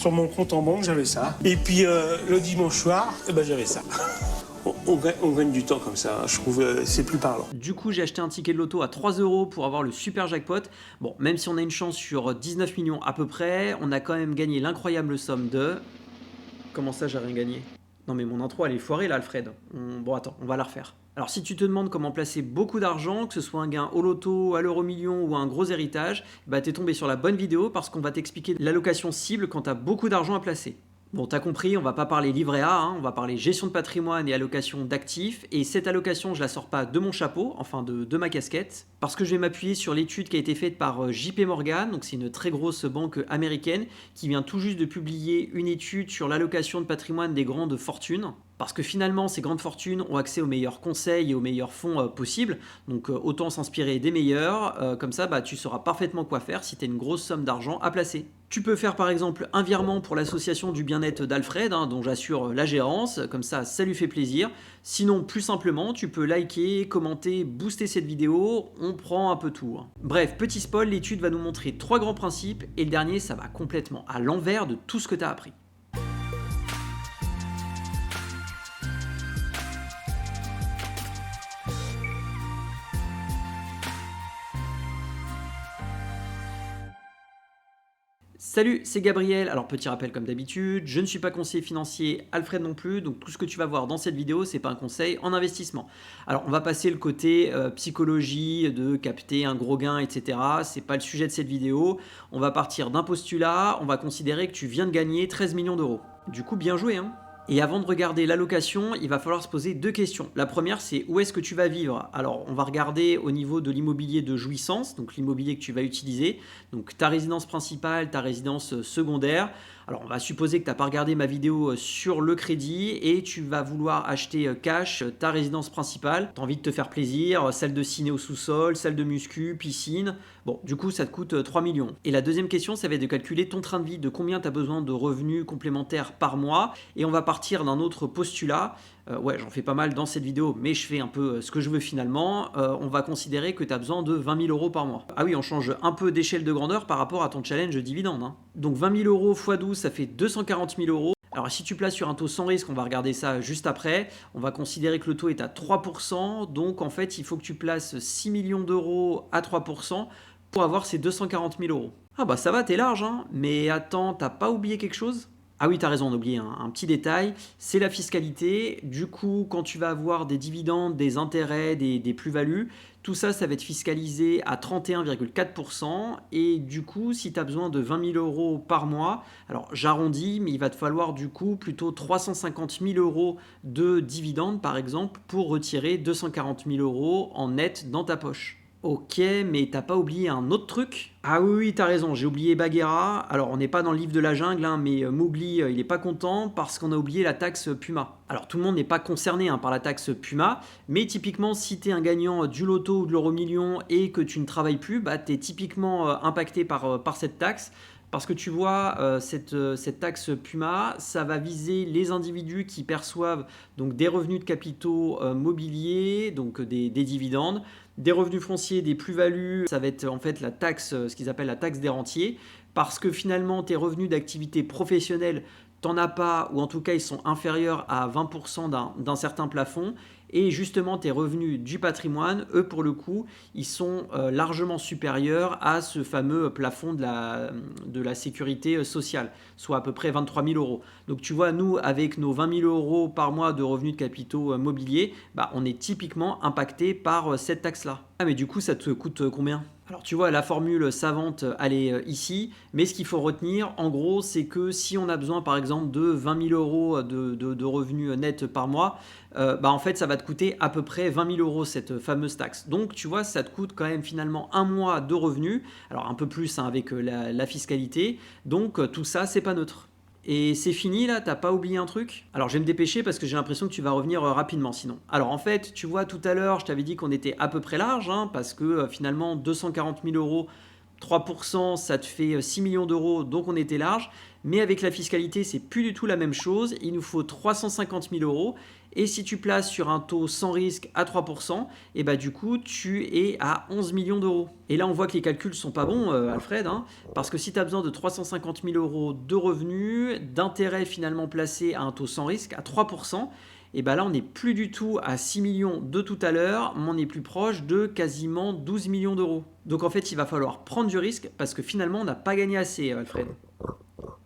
sur mon compte en banque, j'avais ça. Et puis le dimanche soir, j'avais ça. On gagne du temps comme ça, je trouve c'est plus parlant. Du coup, j'ai acheté un ticket de loto à 3 € pour avoir le super jackpot. Bon, même si on a une chance sur 19 millions à peu près, on a quand même gagné l'incroyable somme de... Comment ça, j'ai rien gagné? Non mais mon intro, elle est foirée là, Alfred. Bon, attends, on va la refaire. Alors si tu te demandes comment placer beaucoup d'argent, que ce soit un gain au loto, à l'euro-million ou un gros héritage, t'es tombé sur la bonne vidéo parce qu'on va t'expliquer l'allocation cible quand t'as beaucoup d'argent à placer. Bon, t'as compris, on va pas parler livret A, on va parler gestion de patrimoine et allocation d'actifs. Et cette allocation, je la sors pas de mon chapeau, enfin de ma casquette, parce que je vais m'appuyer sur l'étude qui a été faite par JP Morgan, donc c'est une très grosse banque américaine, qui vient tout juste de publier une étude sur l'allocation de patrimoine des grandes fortunes. Parce que finalement, ces grandes fortunes ont accès aux meilleurs conseils et aux meilleurs fonds possibles. Donc autant s'inspirer des meilleurs. Comme ça, tu sauras parfaitement quoi faire si tu as une grosse somme d'argent à placer. Tu peux faire par exemple un virement pour l'association du bien-être d'Alfred, dont j'assure la gérance. Comme ça lui fait plaisir. Sinon, plus simplement, tu peux liker, commenter, booster cette vidéo. On prend un peu tout. Bref, petit spoil, l'étude va nous montrer 3 grands principes. Et le dernier, ça va complètement à l'envers de tout ce que tu as appris. Salut, c'est Gabriel. Alors petit rappel comme d'habitude, je ne suis pas conseiller financier, Alfred non plus, donc tout ce que tu vas voir dans cette vidéo, c'est pas un conseil en investissement. Alors on va passer le côté psychologie, de capter un gros gain, etc. C'est pas le sujet de cette vidéo. On va partir d'un postulat, on va considérer que tu viens de gagner 13 millions d'euros. Du coup, bien joué, hein. Et avant de regarder l'allocation, il va falloir se poser 2 questions. La première, c'est où est-ce que tu vas vivre? Alors, on va regarder au niveau de l'immobilier de jouissance, donc l'immobilier que tu vas utiliser, donc ta résidence principale, ta résidence secondaire. Alors, on va supposer que tu n'as pas regardé ma vidéo sur le crédit et tu vas vouloir acheter cash ta résidence principale. Tu as envie de te faire plaisir, salle de ciné au sous-sol, salle de muscu, piscine. Bon, du coup, ça te coûte 3 millions. Et la deuxième question, ça va être de calculer ton train de vie, de combien tu as besoin de revenus complémentaires par mois. Et on va partir d'un autre postulat. Ouais, j'en fais pas mal dans cette vidéo, mais je fais un peu ce que je veux finalement. On va considérer que tu as besoin de 20 000 € par mois. Ah oui, on change un peu d'échelle de grandeur par rapport à ton challenge dividende. Donc 20 000 € x 12, ça fait 240 000 €. Alors si tu places sur un taux sans risque, on va regarder ça juste après, on va considérer que le taux est à 3%, donc en fait il faut que tu places 6 millions d'euros à 3% pour avoir ces 240 000 €. Ah bah ça va, t'es large, mais attends, t'as pas oublié quelque chose ? Ah oui, tu as raison, on a oublié un petit détail, c'est la fiscalité. Du coup, quand tu vas avoir des dividendes, des intérêts, des plus-values, tout ça, ça va être fiscalisé à 31,4%. Et du coup, si tu as besoin de 20 000 € par mois, alors j'arrondis, mais il va te falloir du coup plutôt 350 000 € de dividendes, par exemple, pour retirer 240 000 € en net dans ta poche. Ok, mais t'as pas oublié un autre truc? Ah oui, t'as raison, j'ai oublié Bagheera. Alors, on n'est pas dans le livre de la jungle, mais Mowgli, il est pas content parce qu'on a oublié la taxe Puma. Alors, tout le monde n'est pas concerné par la taxe Puma, mais typiquement, si t'es un gagnant du loto ou de l'euro-million et que tu ne travailles plus, t'es typiquement impacté par cette taxe. Parce que tu vois, cette taxe Puma, ça va viser les individus qui perçoivent donc des revenus de capitaux mobiliers, donc des dividendes, des revenus fonciers, des plus-values. Ça va être en fait la taxe, ce qu'ils appellent la taxe des rentiers, parce que finalement tes revenus d'activité professionnelle, t'en as pas, ou en tout cas ils sont inférieurs à 20% d'un certain plafond. Et justement, tes revenus du patrimoine, eux, pour le coup, ils sont largement supérieurs à ce fameux plafond de la sécurité sociale, soit à peu près 23 000 €. Donc, tu vois, nous, avec nos 20 000 € par mois de revenus de capitaux mobiliers, on est typiquement impacté par cette taxe-là. Ah, mais du coup, ça te coûte combien ? Alors tu vois, la formule savante, elle est ici, mais ce qu'il faut retenir, en gros, c'est que si on a besoin, par exemple, de 20 000 € de revenus nets par mois, en fait, ça va te coûter à peu près 20 000 € cette fameuse taxe. Donc, tu vois, ça te coûte quand même finalement un mois de revenus, alors un peu plus avec la fiscalité. Donc, tout ça, c'est pas neutre. Et c'est fini là, t'as pas oublié un truc? Alors je vais me dépêcher parce que j'ai l'impression que tu vas revenir rapidement sinon. Alors en fait, tu vois tout à l'heure, je t'avais dit qu'on était à peu près large, parce que finalement 240 000 €, 3%, ça te fait 6 millions d'euros, donc on était large. Mais avec la fiscalité, c'est plus du tout la même chose. Il nous faut 350 000 euros. Et si tu places sur un taux sans risque à 3%, et bah du coup, tu es à 11 millions d'euros. Et là, on voit que les calculs sont pas bons, Alfred, hein, parce que si tu as besoin de 350 000 euros de revenus, d'intérêt finalement placé à un taux sans risque à 3%, et bien là, on n'est plus du tout à 6 millions de tout à l'heure, mais on est plus proche de quasiment 12 millions d'euros. Donc en fait, il va falloir prendre du risque parce que finalement, on n'a pas gagné assez, Alfred.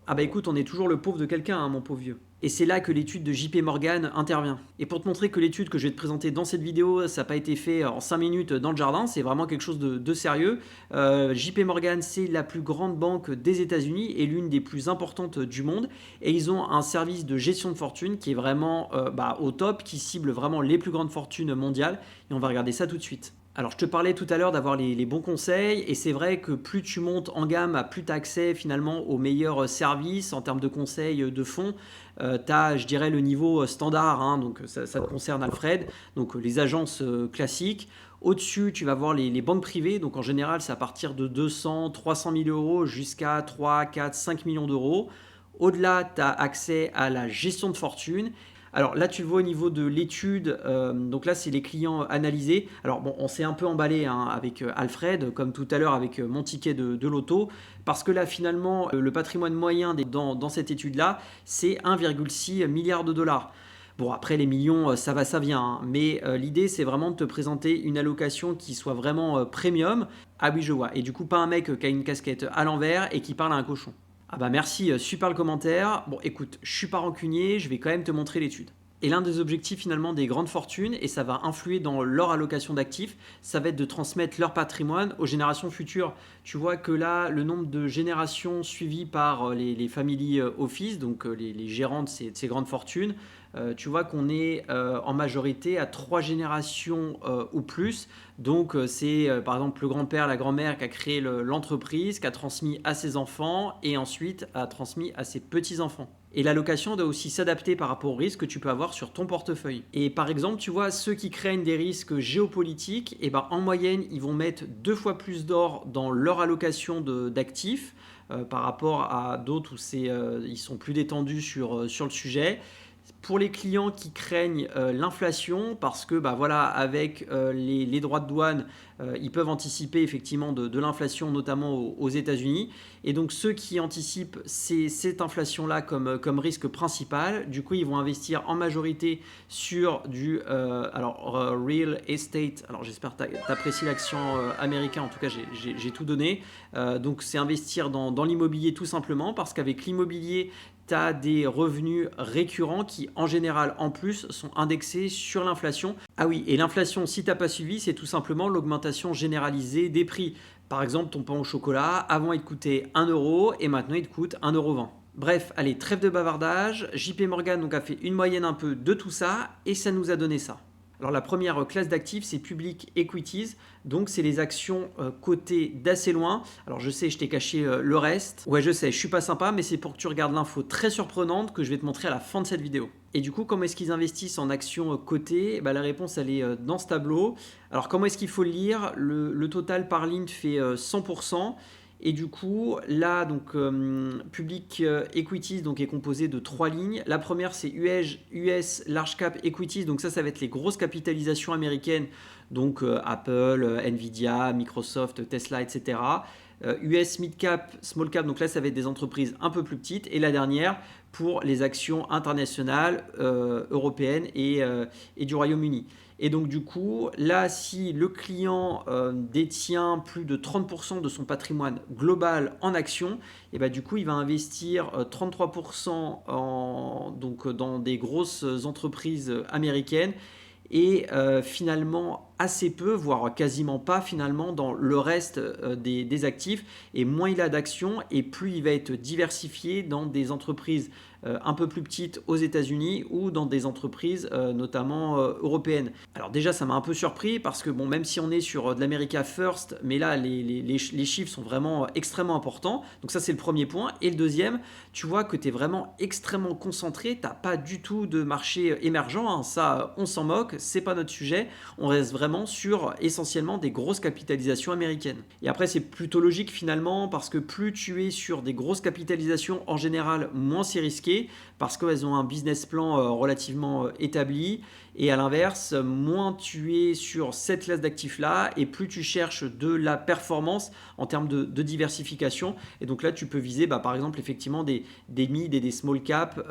Ah bah écoute, on est toujours le pauvre de quelqu'un, hein, mon pauvre vieux. Et c'est là que l'étude de JP Morgan intervient. Et pour te montrer que l'étude que je vais te présenter dans cette vidéo, ça n'a pas été fait en 5 minutes dans le jardin, c'est vraiment quelque chose de sérieux. JP Morgan, c'est la plus grande banque des États-Unis et l'une des plus importantes du monde. Et ils ont un service de gestion de fortune qui est vraiment au top, qui cible vraiment les plus grandes fortunes mondiales. Et on va regarder ça tout de suite. Alors je te parlais tout à l'heure d'avoir les bons conseils et c'est vrai que plus tu montes en gamme, plus tu as accès finalement aux meilleurs services en termes de conseils de fonds. Tu as, je dirais, le niveau standard, hein, donc ça te concerne Alfred, donc les agences classiques. Au-dessus, tu vas voir les banques privées, donc en général c'est à partir de 200, 300 000 euros jusqu'à 3, 4, 5 millions d'euros. Au-delà, tu as accès à la gestion de fortune. Alors là, tu le vois au niveau de l'étude, donc là, c'est les clients analysés. Alors bon, on s'est un peu emballé hein, avec Alfred, comme tout à l'heure avec mon ticket de loto, parce que là, finalement, le patrimoine moyen dans cette étude-là, c'est 1,6 milliard de dollars. Bon, après, les millions, ça va, ça vient, hein, mais l'idée, c'est vraiment de te présenter une allocation qui soit vraiment premium. Ah oui, je vois. Et du coup, pas un mec qui a une casquette à l'envers et qui parle à un cochon. Ah bah merci, super le commentaire. Bon écoute, je suis pas rancunier, je vais quand même te montrer l'étude. Et l'un des objectifs finalement des grandes fortunes, et ça va influer dans leur allocation d'actifs, ça va être de transmettre leur patrimoine aux générations futures. Tu vois que là, le nombre de générations suivies par les family office, donc les gérants de ces grandes fortunes, tu vois qu'on est en majorité à 3 générations ou plus. Donc c'est par exemple le grand-père, la grand-mère qui a créé l'entreprise, qui a transmis à ses enfants et ensuite a transmis à ses petits-enfants. Et l'allocation doit aussi s'adapter par rapport aux risques que tu peux avoir sur ton portefeuille. Et par exemple, tu vois, ceux qui craignent des risques géopolitiques, et ben, en moyenne, ils vont mettre 2 fois plus d'or dans leur allocation d'actifs par rapport à d'autres où ils sont plus détendus sur le sujet. Pour les clients qui craignent l'inflation, parce que voilà, avec les droits de douane, ils peuvent anticiper effectivement de l'inflation, notamment aux États-Unis. Et donc ceux qui anticipent cette inflation-là comme risque principal, du coup, ils vont investir en majorité sur du real estate. Alors j'espère que tu apprécies l'accent américain, en tout cas j'ai tout donné. Donc c'est investir dans l'immobilier tout simplement, parce qu'avec l'immobilier, tu as des revenus récurrents qui, en général, en plus, sont indexés sur l'inflation. Ah oui, et l'inflation, si tu n'as pas suivi, c'est tout simplement l'augmentation généralisée des prix. Par exemple, ton pain au chocolat, avant, il te coûtait 1 euro et maintenant, il te coûte 1,20 €. Bref, allez, trêve de bavardage. JP Morgan donc, a fait une moyenne un peu de tout ça et ça nous a donné ça. Alors la première classe d'actifs, c'est Public Equities, donc c'est les actions cotées d'assez loin. Alors je sais, je t'ai caché le reste. Ouais, je sais, je suis pas sympa, mais c'est pour que tu regardes l'info très surprenante que je vais te montrer à la fin de cette vidéo. Et du coup, comment est-ce qu'ils investissent en actions cotées ? La réponse, elle est dans ce tableau. Alors comment est-ce qu'il faut le lire ? Le total par ligne fait 100%. Et du coup, là, donc, Public Equities donc, est composé de 3 lignes. La première, c'est US Large Cap Equities. Donc ça va être les grosses capitalisations américaines. Donc Apple, Nvidia, Microsoft, Tesla, etc. US Mid Cap, Small Cap. Donc là, ça va être des entreprises un peu plus petites. Et la dernière, pour les actions internationales, européennes et du Royaume-Uni. Et donc du coup, là, si le client détient plus de 30% de son patrimoine global en actions, et du coup, il va investir 33% dans des grosses entreprises américaines et finalement assez peu, voire quasiment pas finalement dans le reste des actifs. Et moins il a d'actions et plus il va être diversifié dans des entreprises un peu plus petites aux États-Unis ou dans des entreprises notamment européennes. Alors déjà, ça m'a un peu surpris parce que bon, même si on est sur de l'America First, mais là, les chiffres sont vraiment extrêmement importants. Donc ça, c'est le premier point. Et le deuxième, tu vois que tu es vraiment extrêmement concentré. Tu n'as pas du tout de marché émergent. Hein. Ça, on s'en moque. C'est pas notre sujet. On reste vraiment sur essentiellement des grosses capitalisations américaines. Et après, c'est plutôt logique finalement parce que plus tu es sur des grosses capitalisations, en général, moins c'est risqué parce qu'elles ont un business plan relativement établi. Et à l'inverse, moins tu es sur cette classe d'actifs-là et plus tu cherches de la performance en termes de diversification. Et donc là, tu peux viser par exemple effectivement des mid et des small cap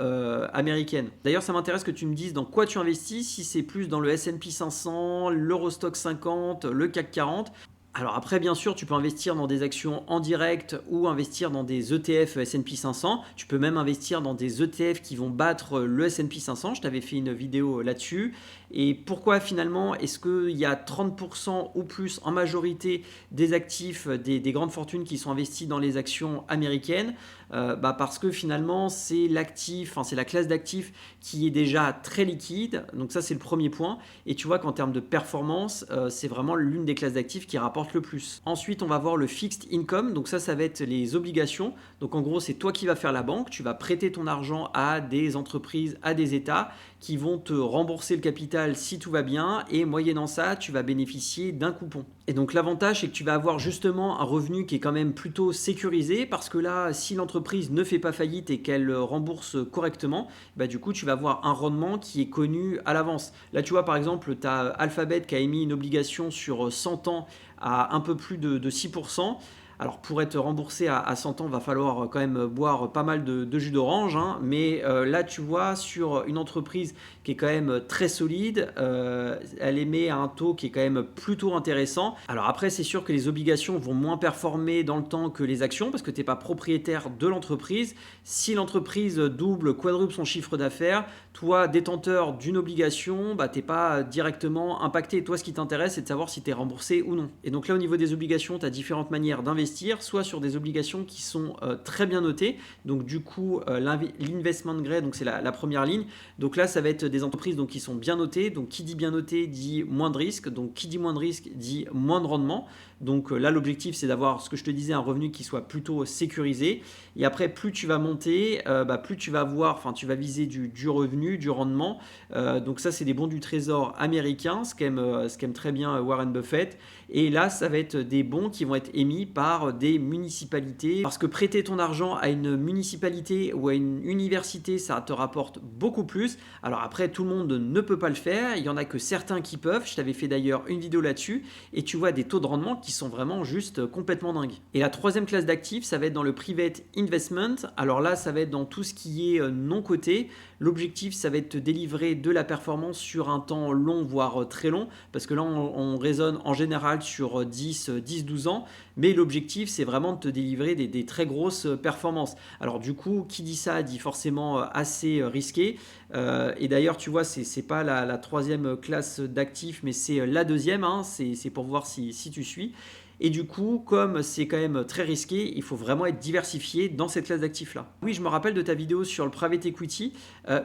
américaines. D'ailleurs, ça m'intéresse que tu me dises dans quoi tu investis, si c'est plus dans le S&P 500, l'Eurostock 50, le CAC 40. Alors après, bien sûr, tu peux investir dans des actions en direct ou investir dans des ETF S&P 500. Tu peux même investir dans des ETF qui vont battre le S&P 500. Je t'avais fait une vidéo là-dessus. Et pourquoi finalement est-ce qu'il y a 30% ou plus en majorité des actifs des grandes fortunes qui sont investis dans les actions américaines? Parce que finalement, c'est l'actif, c'est la classe d'actifs qui est déjà très liquide. Donc ça, c'est le premier point. Et tu vois qu'en termes de performance, c'est vraiment l'une des classes d'actifs qui rapporte le plus. Ensuite, on va voir le fixed income. Donc ça va être les obligations. Donc en gros, c'est toi qui vas faire la banque. Tu vas prêter ton argent à des entreprises, à des États qui vont te rembourser le capital si tout va bien. Et moyennant ça, tu vas bénéficier d'un coupon. Et donc l'avantage, c'est que tu vas avoir justement un revenu qui est quand même plutôt sécurisé parce que là, si l'entreprise ne fait pas faillite et qu'elle rembourse correctement, du coup, tu vas avoir un rendement qui est connu à l'avance. Là, tu vois, par exemple, tu as Alphabet qui a émis une obligation sur 100 ans à un peu plus de 6%. Alors pour être remboursé à 100 ans, il va falloir quand même boire pas mal de jus d'orange. Hein. Mais là, tu vois, sur une entreprise qui est quand même très solide, elle émet un taux qui est quand même plutôt intéressant. Alors après, c'est sûr que les obligations vont moins performer dans le temps que les actions parce que tu n'es pas propriétaire de l'entreprise. Si l'entreprise double, quadruple son chiffre d'affaires, toi, détenteur d'une obligation, tu n'es pas directement impacté. Toi, ce qui t'intéresse, c'est de savoir si tu es remboursé ou non. Et donc là, au niveau des obligations, tu as différentes manières d'investir, soit sur des obligations qui sont très bien notées. Donc du coup, l'investment grade, donc c'est la première ligne. Donc là, ça va être des entreprises qui sont bien notées. Donc qui dit bien noté dit moins de risque. Donc qui dit moins de risque dit moins de rendement. Donc là, l'objectif, c'est d'avoir, ce que je te disais, un revenu qui soit plutôt sécurisé. Et après, plus tu vas monter, plus tu vas avoir, tu vas viser du revenu, du rendement. Donc ça, c'est des bons du trésor américain, ce qu'aime très bien Warren Buffett. Et là, ça va être des bons qui vont être émis par des municipalités. Parce que prêter ton argent à une municipalité ou à une université, ça te rapporte beaucoup plus. Alors après, tout le monde ne peut pas le faire. Il n'y en a que certains qui peuvent. Je t'avais fait d'ailleurs une vidéo là-dessus. Et tu vois des taux de rendement qui sont vraiment juste complètement dingues. Et la troisième classe d'actifs, ça va être dans le private investment. Alors là, ça va être dans tout ce qui est non coté. L'objectif, ça va être de délivrer de la performance sur un temps long, voire très long, parce que là, on raisonne en général sur 10-12 ans, mais l'objectif, c'est vraiment de te délivrer des très grosses performances. Alors du coup, qui dit ça dit forcément assez risqué. Et d'ailleurs, tu vois, c'est pas la troisième classe d'actifs, mais c'est la deuxième. Hein, c'est pour voir si tu suis. Et du coup, comme c'est quand même très risqué, il faut vraiment être diversifié dans cette classe d'actifs-là. Oui, je me rappelle de ta vidéo sur le private equity,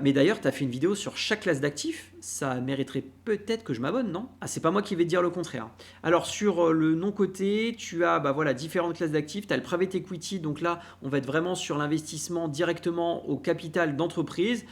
mais d'ailleurs, tu as fait une vidéo sur chaque classe d'actifs. Ça mériterait peut-être que je m'abonne, non? Ah, c'est pas moi qui vais te dire le contraire. Alors, sur le non-coté, tu as différentes classes d'actifs. Tu as le private equity, donc là, on va être vraiment sur l'investissement directement au capital d'entreprise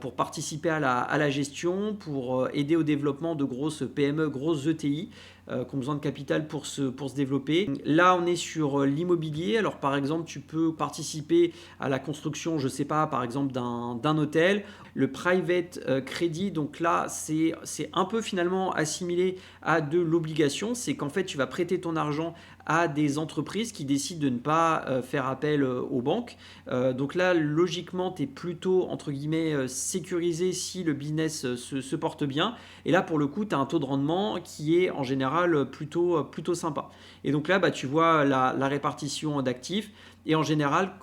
pour participer à la gestion, pour aider au développement de grosses PME, grosses ETI. Qui ont besoin de capital pour se développer. Là, on est sur l'immobilier. Alors, par exemple, tu peux participer à la construction, je ne sais pas, par exemple, d'un hôtel. Le private credit, donc là, c'est un peu finalement assimilé à de l'obligation. C'est qu'en fait, tu vas prêter ton argent à des entreprises qui décident de ne pas faire appel aux banques. Donc là, logiquement, tu es plutôt, entre guillemets, sécurisé si le business se porte bien. Et là, pour le coup, tu as un taux de rendement qui est en général plutôt sympa. Et donc là, tu vois la répartition d'actifs. Et en général,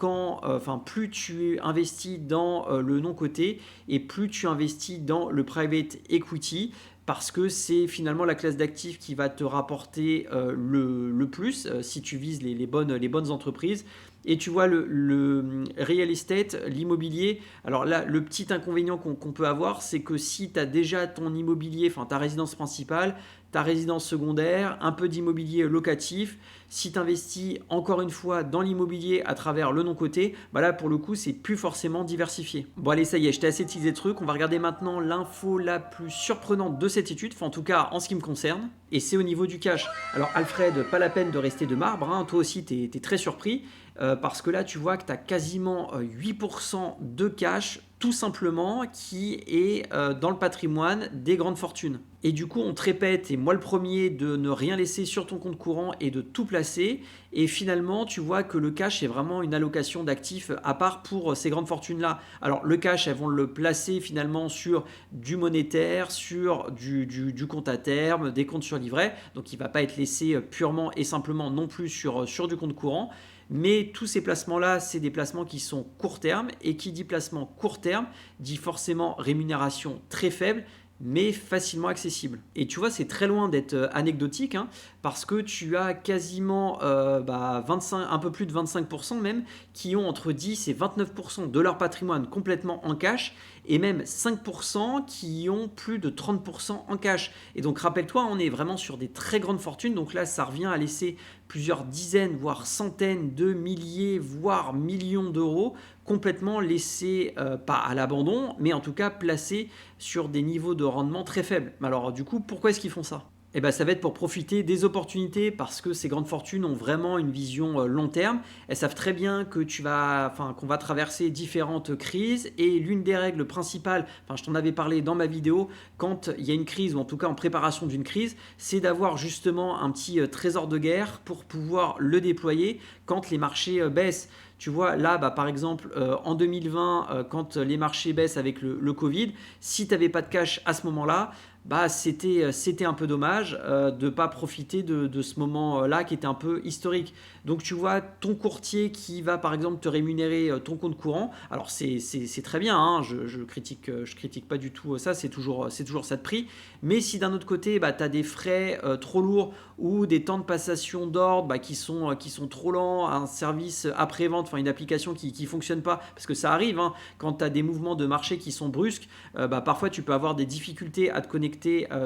plus tu investis dans le non-coté et plus tu investis dans le private equity, parce que c'est finalement la classe d'actifs qui va te rapporter le plus si tu vises les bonnes entreprises. Et tu vois, le real estate, l'immobilier, alors là, le petit inconvénient qu'on peut avoir, c'est que si tu as déjà ton immobilier, enfin ta résidence principale, ta résidence secondaire, un peu d'immobilier locatif, si tu investis encore une fois dans l'immobilier à travers le non-coté, bah là pour le coup c'est plus forcément diversifié. Bon allez, ça y est, je t'ai assez teasé le truc, on va regarder maintenant l'info la plus surprenante de cette étude, enfin en tout cas en ce qui me concerne, et c'est au niveau du cash. Alors Alfred, pas la peine de rester de marbre, hein, toi aussi tu es très surpris, parce que là tu vois que tu as quasiment 8% de cash tout simplement qui est dans le patrimoine des grandes fortunes. Et du coup on te répète, et moi le premier, de ne rien laisser sur ton compte courant et de tout placer, et finalement tu vois que le cash est vraiment une allocation d'actifs à part pour ces grandes fortunes là. Alors le cash, elles vont le placer finalement sur du monétaire, sur du compte à terme, des comptes sur livret, donc il ne va pas être laissé purement et simplement non plus sur du compte courant. Mais tous ces placements-là, c'est des placements qui sont court terme, et qui dit placement court terme dit forcément rémunération très faible, mais facilement accessible. Et tu vois, c'est très loin d'être anecdotique, hein, parce que tu as quasiment 25, un peu plus de 25% même, qui ont entre 10 et 29% de leur patrimoine complètement en cash, et même 5% qui ont plus de 30% en cash. Et donc rappelle-toi, on est vraiment sur des très grandes fortunes, donc là ça revient à laisser plusieurs dizaines, voire centaines de milliers, voire millions d'euros complètement laissés, pas à l'abandon, mais en tout cas placés sur des niveaux de rendement très faibles. Alors du coup, pourquoi est-ce qu'ils font ça ? Eh ben, ça va être pour profiter des opportunités, parce que ces grandes fortunes ont vraiment une vision long terme. Elles savent très bien que qu'on va traverser différentes crises, et l'une des règles principales, je t'en avais parlé dans ma vidéo, quand il y a une crise, ou en tout cas en préparation d'une crise, c'est d'avoir justement un petit trésor de guerre pour pouvoir le déployer quand les marchés baissent. Tu vois, là, par exemple, en 2020, quand les marchés baissent avec le Covid, si tu n'avais pas de cash à ce moment-là, c'était un peu dommage de ne pas profiter de ce moment-là qui était un peu historique. Donc tu vois, ton courtier qui va par exemple te rémunérer ton compte courant, alors c'est très bien, hein, je critique pas du tout ça, c'est toujours ça de prix. Mais si d'un autre côté, tu as des frais trop lourds, ou des temps de passation d'ordre qui sont trop lents, un service après-vente, une application qui ne fonctionne pas, parce que ça arrive, hein, quand tu as des mouvements de marché qui sont brusques, parfois tu peux avoir des difficultés à te connecter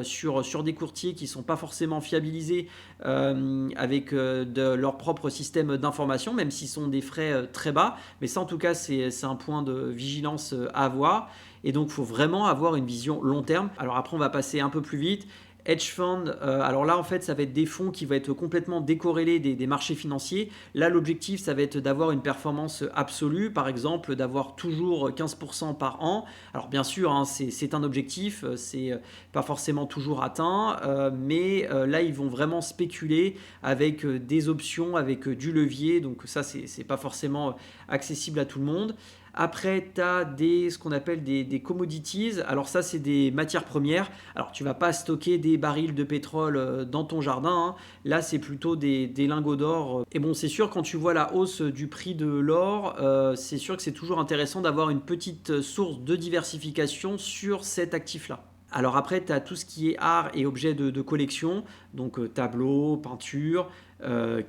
sur des courtiers qui ne sont pas forcément fiabilisés avec de leur propre système d'information, même s'ils sont des frais très bas. Mais ça, en tout cas, c'est un point de vigilance à avoir. Et donc, il faut vraiment avoir une vision long terme. Alors après, on va passer un peu plus vite. Hedge fund, alors là en fait ça va être des fonds qui vont être complètement décorrélés des marchés financiers. Là l'objectif ça va être d'avoir une performance absolue, par exemple d'avoir toujours 15% par an. Alors bien sûr, hein, c'est un objectif, c'est pas forcément toujours atteint, mais là ils vont vraiment spéculer avec des options, avec du levier, donc ça c'est pas forcément accessible à tout le monde. Après, tu as ce qu'on appelle des commodities. Alors ça, c'est des matières premières. Alors tu ne vas pas stocker des barils de pétrole dans ton jardin, hein. Là, c'est plutôt des lingots d'or. Et bon, c'est sûr, quand tu vois la hausse du prix de l'or, c'est sûr que c'est toujours intéressant d'avoir une petite source de diversification sur cet actif-là. Alors après, tu as tout ce qui est art et objets de collection, donc tableaux, peintures,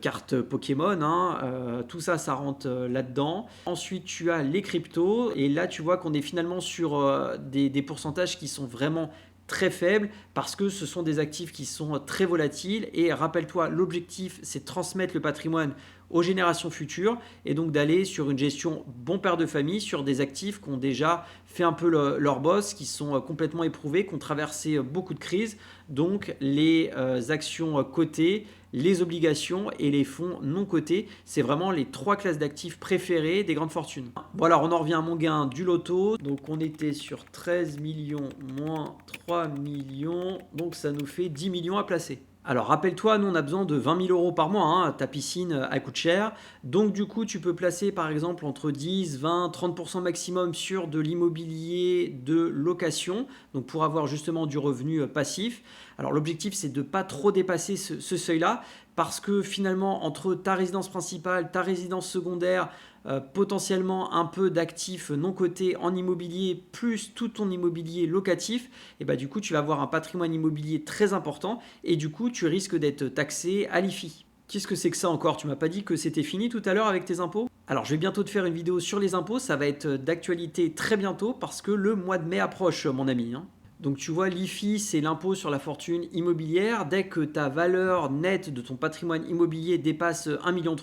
cartes Pokémon, hein, tout ça, ça rentre là-dedans. Ensuite, tu as les cryptos, et là, tu vois qu'on est finalement sur des pourcentages qui sont vraiment très faibles, parce que ce sont des actifs qui sont très volatiles. Et rappelle-toi, l'objectif, c'est de transmettre le patrimoine aux générations futures, et donc d'aller sur une gestion bon père de famille sur des actifs qui ont déjà fait un peu leur boss, qui sont complètement éprouvés, qui ont traversé beaucoup de crises. Donc les actions cotées, les obligations et les fonds non cotés, c'est vraiment les trois classes d'actifs préférées des grandes fortunes. Bon alors on en revient à mon gain du loto, donc on était sur 13 millions moins 3 millions, donc ça nous fait 10 millions à placer. Alors rappelle-toi, nous on a besoin de 20 000 euros par mois, hein, ta piscine elle coûte cher, donc du coup tu peux placer par exemple entre 10, 20, 30% maximum sur de l'immobilier de location, donc pour avoir justement du revenu passif. Alors l'objectif c'est de ne pas trop dépasser ce seuil-là, parce que finalement, entre ta résidence principale, ta résidence secondaire, potentiellement un peu d'actifs non cotés en immobilier, plus tout ton immobilier locatif, et bah du coup, tu vas avoir un patrimoine immobilier très important et du coup, tu risques d'être taxé à l'IFI. Qu'est-ce que c'est que ça encore? Tu m'as pas dit que c'était fini tout à l'heure avec tes impôts? Alors, je vais bientôt te faire une vidéo sur les impôts, ça va être d'actualité très bientôt parce que le mois de mai approche, mon ami, hein. Donc tu vois, l'IFI, c'est l'impôt sur la fortune immobilière. Dès que ta valeur nette de ton patrimoine immobilier dépasse 1,3 million,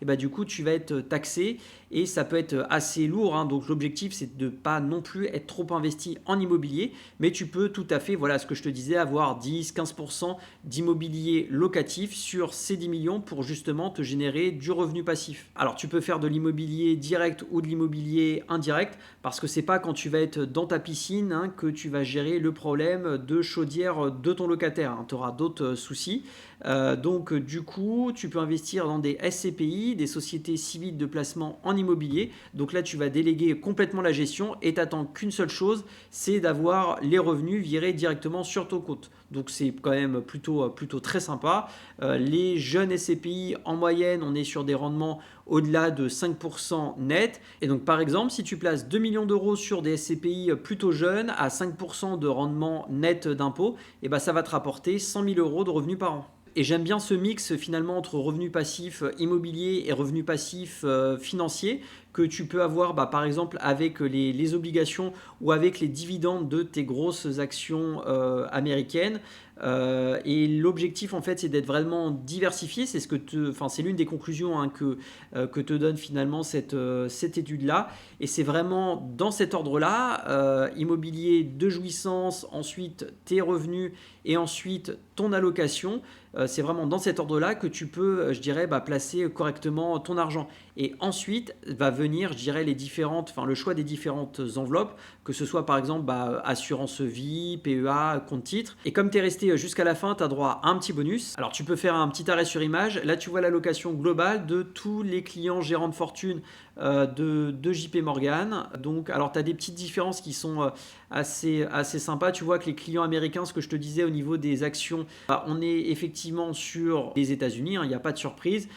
et bah, du coup, tu vas être taxé et ça peut être assez lourd, hein. Donc l'objectif, c'est de ne pas non plus être trop investi en immobilier, mais tu peux tout à fait, voilà ce que je te disais, avoir 10-15% d'immobilier locatif sur ces 10 millions pour justement te générer du revenu passif. Alors tu peux faire de l'immobilier direct ou de l'immobilier indirect parce que c'est pas quand tu vas être dans ta piscine, hein, que tu vas gérer le problème de chaudière de ton locataire, hein. Tu auras d'autres soucis. Donc du coup, tu peux investir dans des SCPI, des sociétés civiles de placement en immobilier. Donc là, tu vas déléguer complètement la gestion et tu n'attends qu'une seule chose, c'est d'avoir les revenus virés directement sur ton compte. Donc c'est quand même plutôt très sympa. Les jeunes SCPI, en moyenne, on est sur des rendements au-delà de 5% net. Et donc par exemple, si tu places 2 millions d'euros sur des SCPI plutôt jeunes à 5% de rendement net d'impôt, et ben ça va te rapporter 100 000 euros de revenus par an. Et j'aime bien ce mix finalement entre revenus passifs immobiliers et revenus passifs financiers que tu peux avoir par exemple avec les obligations ou avec les dividendes de tes grosses actions américaines. Et l'objectif en fait c'est d'être vraiment diversifié, c'est c'est l'une des conclusions, hein, que te donne finalement cette étude là, et c'est vraiment dans cet ordre là, immobilier de jouissance, ensuite tes revenus et ensuite ton allocation. C'est vraiment dans cet ordre là que tu peux, je dirais, placer correctement ton argent. Et ensuite va venir, je dirais, le choix des différentes enveloppes, que ce soit par exemple assurance vie, PEA, compte titre. Et comme tu es resté jusqu'à la fin, tu as droit à un petit bonus. Alors tu peux faire un petit arrêt sur image. Là tu vois l'allocation globale de tous les clients gérants de fortune de JP Morgan. Donc alors tu as des petites différences qui sont assez sympas. Tu vois que les clients américains, ce que je te disais au niveau des actions, on est effectivement sur les États-Unis, hein, il n'y a pas de surprise.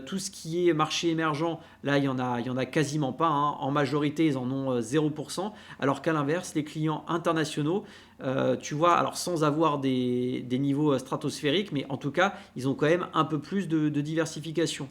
Tout ce qui est marché émergent, là il y en a quasiment pas, hein. En majorité ils en ont 0%, alors qu'à l'inverse les clients internationaux, tu vois, alors sans avoir des niveaux stratosphériques, mais en tout cas ils ont quand même un peu plus de diversification.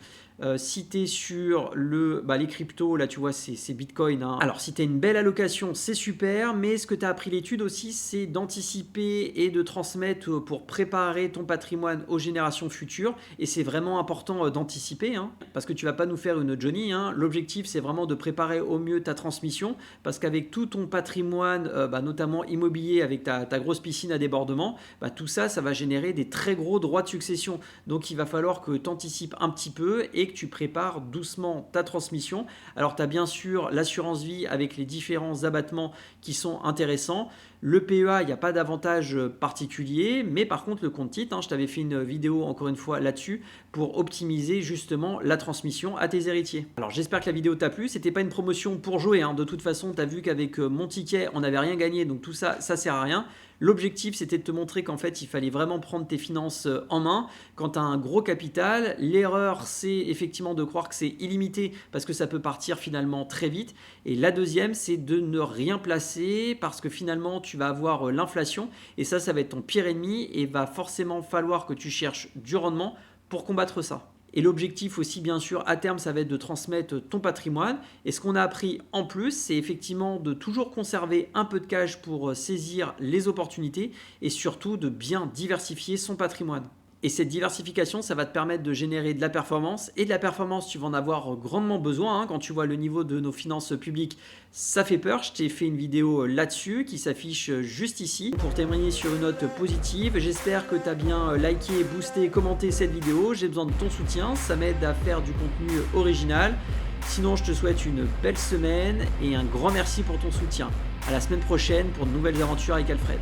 Si tu es sur les cryptos, là tu vois c'est Bitcoin, hein. Alors si tu as une belle allocation, c'est super, mais ce que tu as appris l'étude aussi, c'est d'anticiper et de transmettre pour préparer ton patrimoine aux générations futures. Et c'est vraiment important d'anticiper, hein, parce que tu vas pas nous faire une Johnny, hein. L'objectif c'est vraiment de préparer au mieux ta transmission, parce qu'avec tout ton patrimoine, notamment immobilier, avec ta grosse piscine à débordement, tout ça va générer des très gros droits de succession. Donc il va falloir que tu anticipes un petit peu et que tu prépares doucement ta transmission. Alors tu as bien sûr l'assurance vie avec les différents abattements qui sont intéressants. Le PEA, il n'y a pas d'avantage particulier, mais par contre le compte titre, hein, je t'avais fait une vidéo encore une fois là-dessus pour optimiser justement la transmission à tes héritiers. Alors j'espère que la vidéo t'a plu, c'était pas une promotion pour jouer, hein. De toute façon tu as vu qu'avec mon ticket on n'avait rien gagné, donc tout ça sert à rien. L'objectif c'était de te montrer qu'en fait il fallait vraiment prendre tes finances en main. Quand tu as un gros capital, l'erreur c'est effectivement de croire que c'est illimité parce que ça peut partir finalement très vite. Et la deuxième c'est de ne rien placer parce que finalement tu vas avoir l'inflation et ça va être ton pire ennemi et va forcément falloir que tu cherches du rendement pour combattre ça. Et l'objectif aussi, bien sûr, à terme, ça va être de transmettre ton patrimoine. Et ce qu'on a appris en plus, c'est effectivement de toujours conserver un peu de cash pour saisir les opportunités et surtout de bien diversifier son patrimoine. Et cette diversification, ça va te permettre de générer de la performance. Et de la performance, tu vas en avoir grandement besoin, hein. Quand tu vois le niveau de nos finances publiques, ça fait peur. Je t'ai fait une vidéo là-dessus qui s'affiche juste ici pour témoigner sur une note positive. J'espère que tu as bien liké, boosté, commenté cette vidéo. J'ai besoin de ton soutien, ça m'aide à faire du contenu original. Sinon, je te souhaite une belle semaine et un grand merci pour ton soutien. À la semaine prochaine pour de nouvelles aventures avec Alfred.